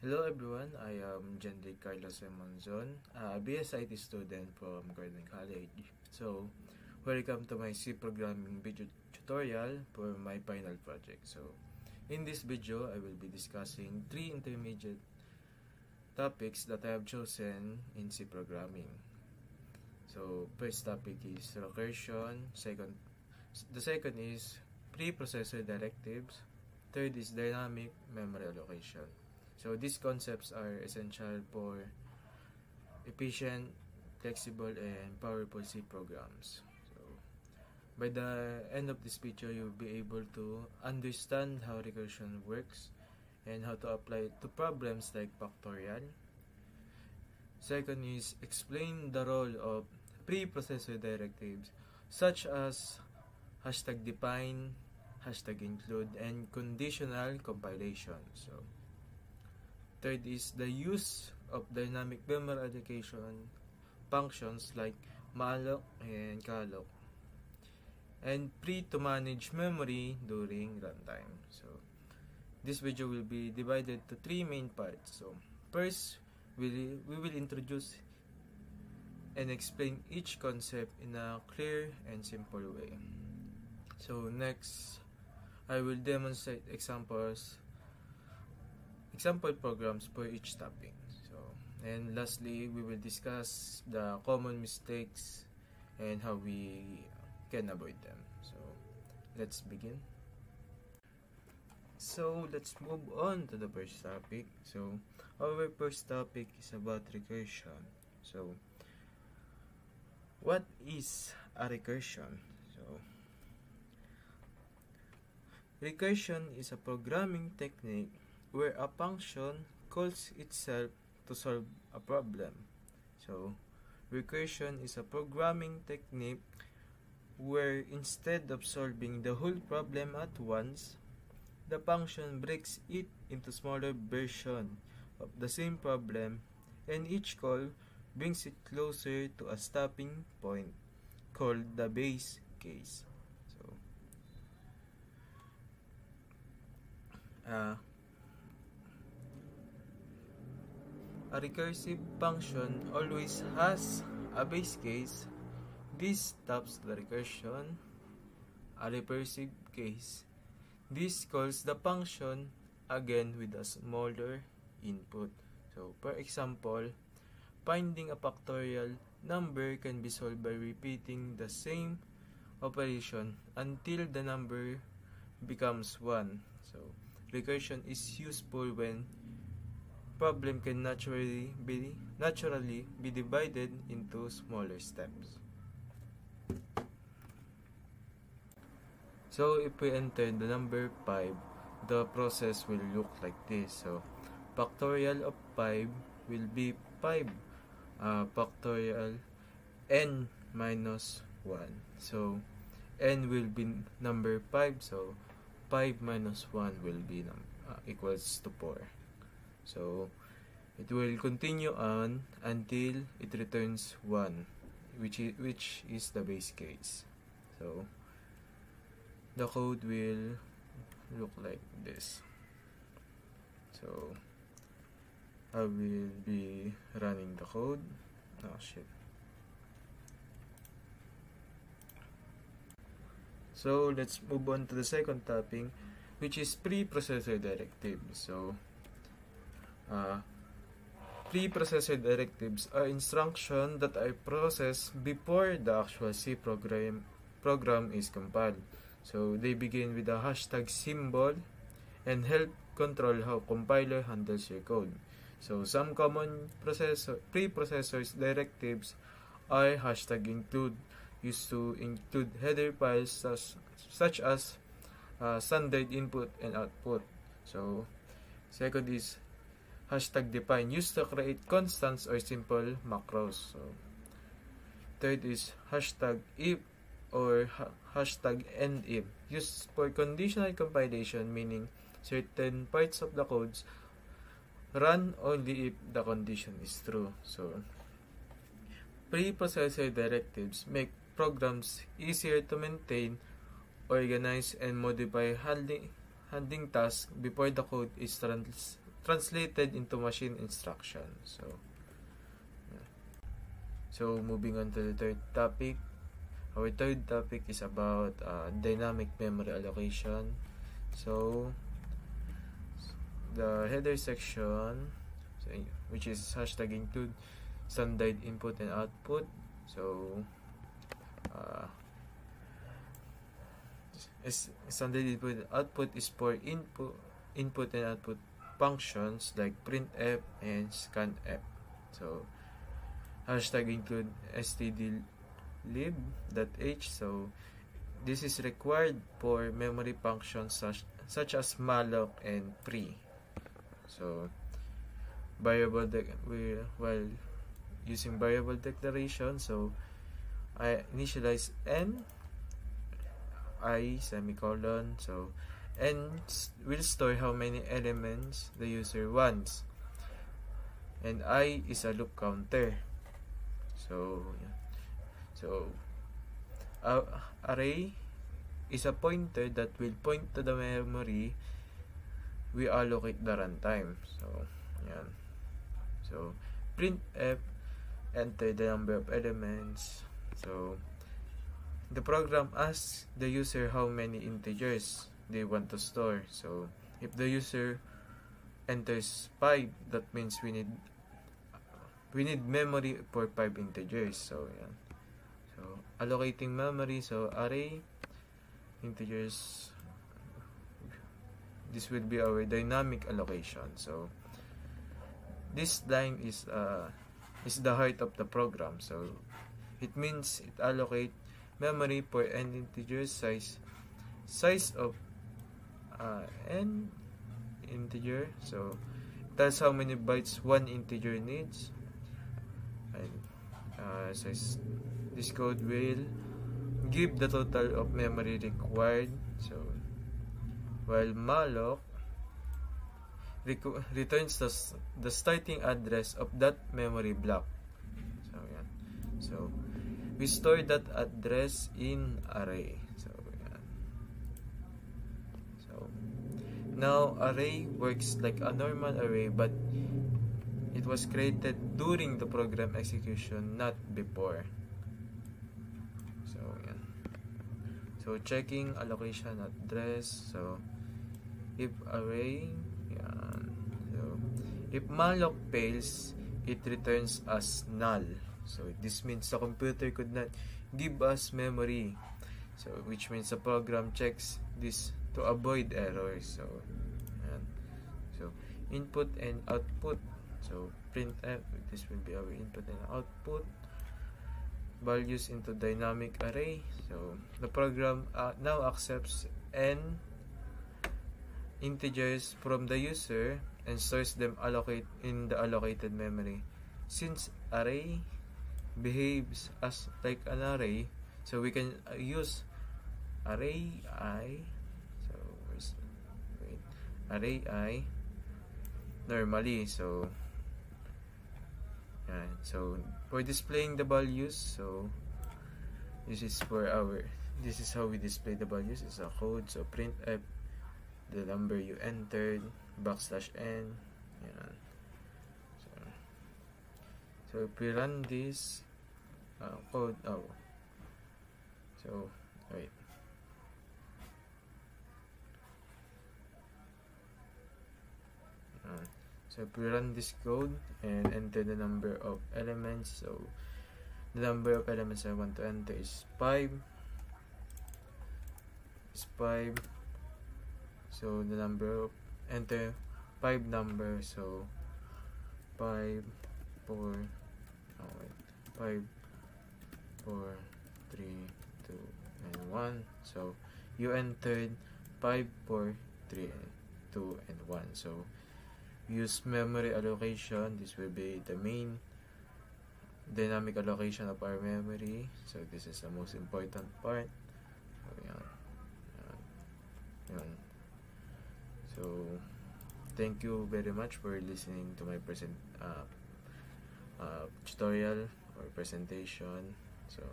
Hello everyone, I am Jendrik Carlos Monzon, a BSIT student from Gordon College. So, welcome to my C programming video tutorial for my final project. So, in this video, I will be discussing 3 intermediate topics that I have chosen in C programming. So, first topic is recursion, the second is preprocessor directives, third is dynamic memory allocation. So these concepts are essential for efficient, flexible, and powerful C programs. So by the end of this video, you'll be able to understand how recursion works and how to apply it to problems like factorial. Second is explain the role of preprocessor directives such as #define, #include, and conditional compilation. So third is the use of dynamic memory allocation functions like malloc and calloc, and pre to manage memory during runtime. So this video will be divided to 3 main parts. So first, we will introduce and explain each concept in a clear and simple way. So next, I will demonstrate example programs for each topic. So, and lastly, we will discuss the common mistakes and how we can avoid them. So, let's begin. So, let's move on to the first topic. So, our first topic is about recursion. So, what is a recursion? So, recursion is a programming technique where a function calls itself to solve a problem. So, recursion is a programming technique where instead of solving the whole problem at once, the function breaks it into smaller versions of the same problem, and each call brings it closer to a stopping point called the base case. So, a recursive function always has a base case. This stops the recursion. A recursive case, this calls the function again with a smaller input. So, for example, finding a factorial number can be solved by repeating the same operation until the number becomes 1. So, recursion is useful when problem can naturally be divided into smaller steps. So if we enter the number 5, the process will look like this. So factorial of 5 will be 5 factorial n minus 1. So n will be number 5, so 5 minus 1 will be equals to 4. So it will continue on until it returns 1, which is the base case. So the code will look like this. So I will be running the code. Oh shit. So let's move on to the second topic, which is preprocessor directives. So preprocessor directives are instructions that are processed before the actual C program is compiled. So they begin with a hashtag symbol and help control how compiler handles your code. So some common preprocessors directives are #include, used to include header files such as standard input and output. So second is #define, used to create constants or simple macros. So third is #if or #endif, used for conditional compilation, meaning certain parts of the codes run only if the condition is true. So preprocessor directives make programs easier to maintain, organize, and modify handling tasks before the code is translated into machine instruction. So yeah. So moving on to the third topic. Our third topic is about dynamic memory allocation. So the header section, which is hashtag include standard input and output. So standard input and output is for input and output functions like printf and scanf. So hashtag include stdlib.h. So this is required for memory functions such as malloc and free. So while using variable declaration, so I initialize n I semicolon. So n will store how many elements the user wants, and I is a loop counter. So yeah. So array is a pointer that will point to the memory we allocate the runtime. So yan. So printf, enter the number of elements. So the program asks the user how many integers they want to store. So if the user enters 5, that means we need memory for 5 integers. So yan. So allocating memory, so array integers, this will be our dynamic allocation. So this line is the heart of the program. So it means it allocate memory for n integer size of n integer. So that's how many bytes one integer needs, and size. This code will give the total of memory required. So while malloc returns the starting address of that memory block. So yan. So we store that address in array. So yan. So now array works like a normal array, but it was created during the program execution, not before. So checking allocation address. So if array, yan. So if malloc fails, it returns as null. So this means the computer could not give us memory. So which means the program checks this to avoid errors. So yan. So input and output. So printf, this will be our input and output values into dynamic array. So the program now accepts n integers from the user and stores them in the allocated memory. Since array behaves as like an array, so we can use array I. So array I normally. So so for displaying the values, so this is how we display the values. It's a code. So printf the number you entered \n. Yan. So if we run this code, so wait. So if we run this code and enter the number of elements, so the number of elements I want to enter is 5. So the number of enter 5 numbers. So 5 4 5 4 3 2 and 1. So you entered 5 4 3 2 and 1. So use memory allocation. This will be the main dynamic allocation of our memory. So this is the most important part. So yan. So thank you very much for listening to my tutorial or presentation. So